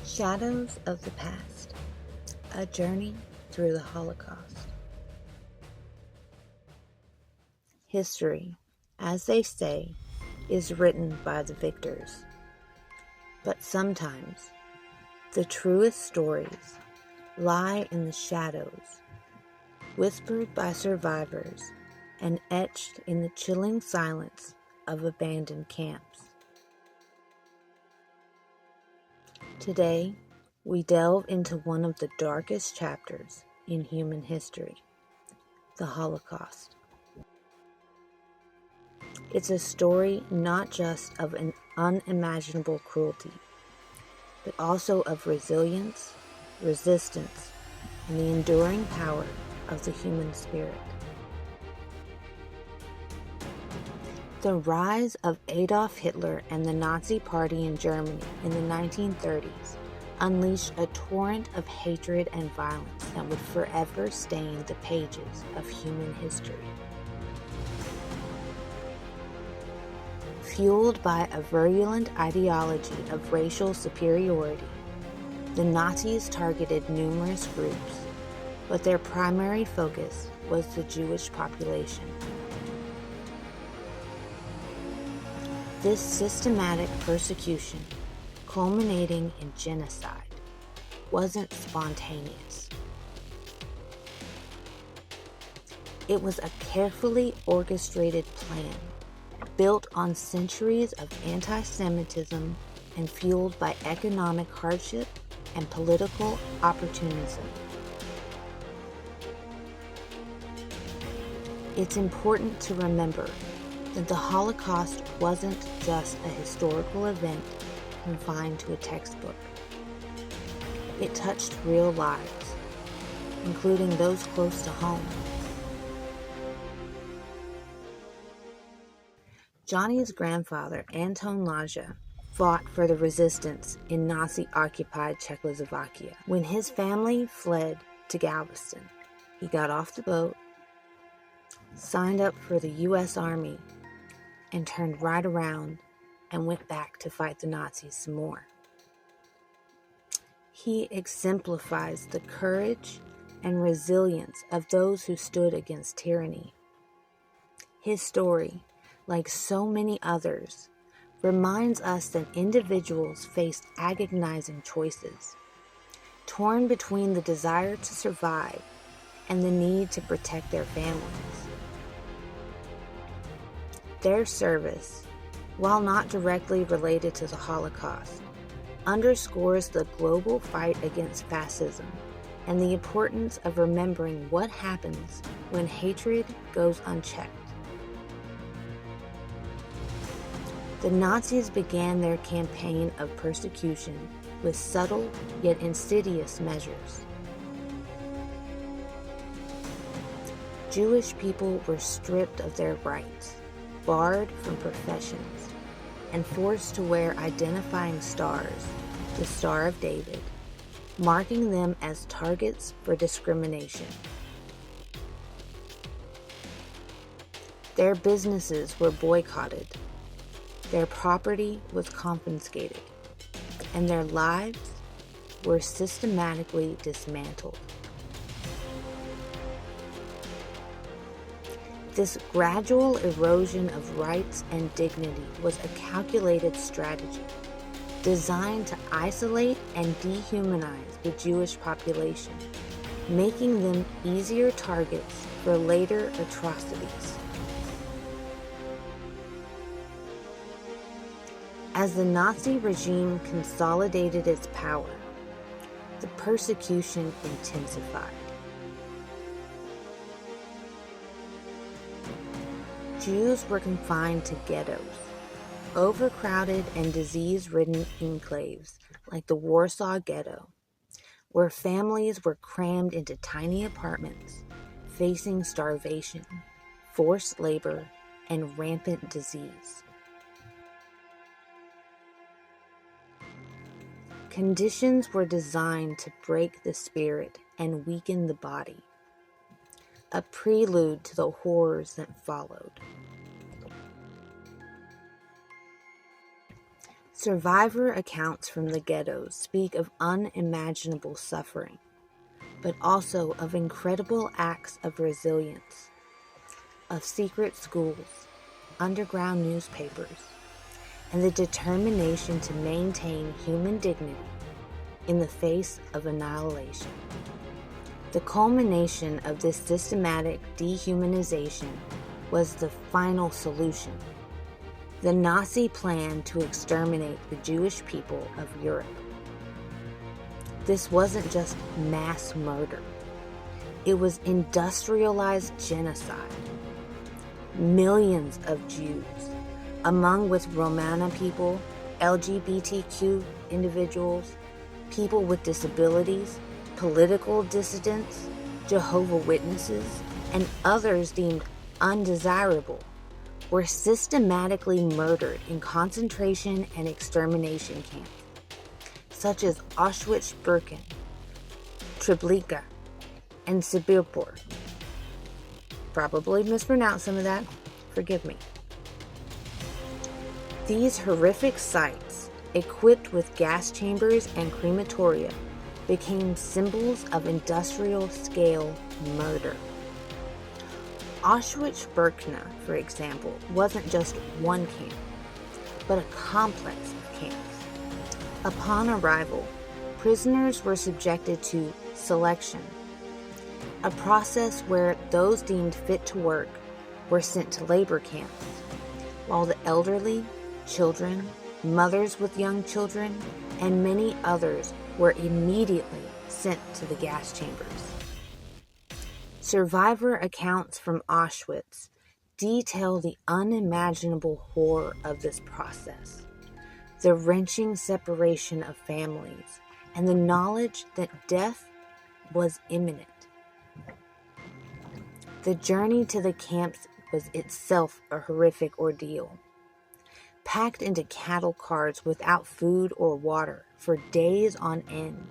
Shadows of the Past, a journey through the Holocaust. History, as they say, is written by the victors. But sometimes, the truest stories lie in the shadows, whispered by survivors and etched in the chilling silence of abandoned camps. Today, we delve into one of the darkest chapters in human history, the Holocaust. It's a story not just of an unimaginable cruelty, but also of resilience, resistance, and the enduring power of the human spirit. The rise of Adolf Hitler and the Nazi Party in Germany in the 1930s unleashed a torrent of hatred and violence that would forever stain the pages of human history. Fueled by a virulent ideology of racial superiority, the Nazis targeted numerous groups, but their primary focus was the Jewish population. This systematic persecution, culminating in genocide, wasn't spontaneous. It was a carefully orchestrated plan, built on centuries of anti-Semitism and fueled by economic hardship and political opportunism. It's important to remember that the Holocaust wasn't just a historical event confined to a textbook. It touched real lives, including those close to home. Johnny's grandfather, Anton Laja, fought for the resistance in Nazi-occupied Czechoslovakia. When his family fled to Galveston, he got off the boat, signed up for the U.S. Army, and turned right around and went back to fight the Nazis some more. He exemplifies the courage and resilience of those who stood against tyranny. His story, like so many others, reminds us that individuals face agonizing choices, torn between the desire to survive and the need to protect their families. Their service, while not directly related to the Holocaust, underscores the global fight against fascism and the importance of remembering what happens when hatred goes unchecked. The Nazis began their campaign of persecution with subtle yet insidious measures. Jewish people were stripped of their rights, barred from professions, and forced to wear identifying stars, the Star of David, marking them as targets for discrimination. Their businesses were boycotted, their property was confiscated, and their lives were systematically dismantled. This gradual erosion of rights and dignity was a calculated strategy designed to isolate and dehumanize the Jewish population, making them easier targets for later atrocities. As the Nazi regime consolidated its power, the persecution intensified. Jews were confined to ghettos, overcrowded and disease-ridden enclaves like the Warsaw Ghetto, where families were crammed into tiny apartments, facing starvation, forced labor, and rampant disease. Conditions were designed to break the spirit and weaken the body, a prelude to the horrors that followed. Survivor accounts from the ghettos speak of unimaginable suffering, but also of incredible acts of resilience, of secret schools, underground newspapers, and the determination to maintain human dignity in the face of annihilation. The culmination of this systematic dehumanization was the final solution, the Nazi plan to exterminate the Jewish people of Europe. This wasn't just mass murder. It was industrialized genocide. Millions of Jews, among with Romani people, LGBTQ individuals, people with disabilities, political dissidents, Jehovah's Witnesses, and others deemed undesirable, were systematically murdered in concentration and extermination camps, such as Auschwitz-Birkenau, Treblinka, and Sibirpur. Probably mispronounced some of that. Forgive me. These horrific sites, equipped with gas chambers and crematoria, became symbols of industrial-scale murder. Auschwitz-Birkenau, for example, wasn't just one camp, but a complex of camps. Upon arrival, prisoners were subjected to selection, a process where those deemed fit to work were sent to labor camps, while the elderly, children, mothers with young children, and many others were immediately sent to the gas chambers. Survivor accounts from Auschwitz detail the unimaginable horror of this process, the wrenching separation of families, and the knowledge that death was imminent. The journey to the camps was itself a horrific ordeal. Packed into cattle cars without food or water for days on end,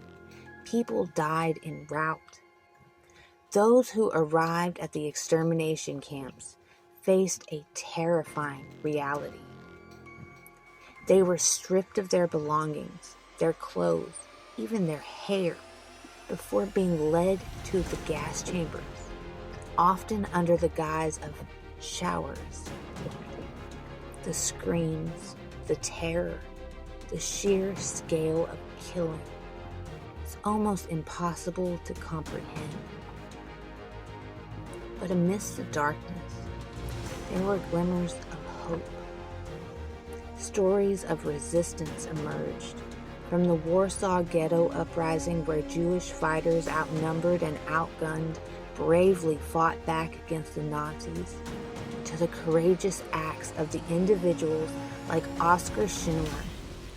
people died en route. Those who arrived at the extermination camps faced a terrifying reality. They were stripped of their belongings, their clothes, even their hair, before being led to the gas chambers, often under the guise of showers. The screams, the terror, the sheer scale of killing. It's almost impossible to comprehend. But amidst the darkness, there were glimmers of hope. Stories of resistance emerged, from the Warsaw Ghetto uprising where Jewish fighters outnumbered and outgunned bravely fought back against the Nazis, to the courageous acts of the individuals like Oskar Schindler,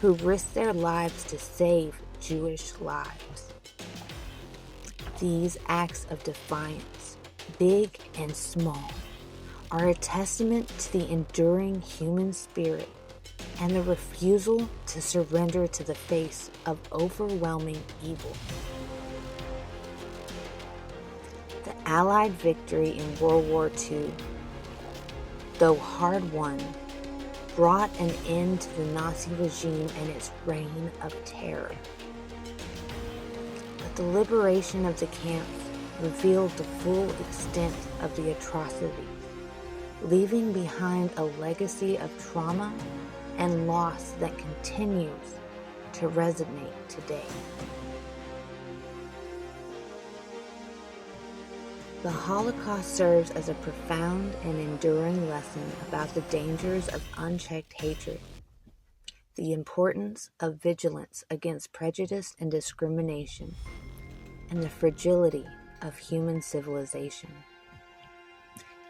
who risked their lives to save Jewish lives. These acts of defiance, big and small, are a testament to the enduring human spirit and the refusal to surrender to the face of overwhelming evil. The Allied victory in World War II, though hard-won, brought an end to the Nazi regime and its reign of terror. But the liberation of the camps revealed the full extent of the atrocities, leaving behind a legacy of trauma and loss that continues to resonate today. The Holocaust serves as a profound and enduring lesson about the dangers of unchecked hatred, the importance of vigilance against prejudice and discrimination, and the fragility of human civilization.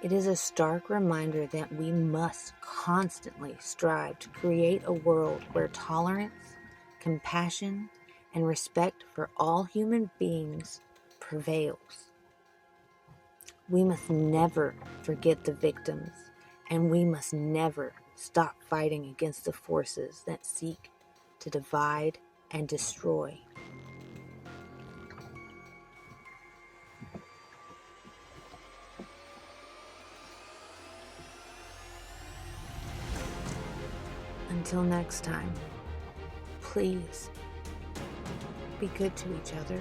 It is a stark reminder that we must constantly strive to create a world where tolerance, compassion, and respect for all human beings prevails. We must never forget the victims, and we must never stop fighting against the forces that seek to divide and destroy. Until next time. please be good to each other.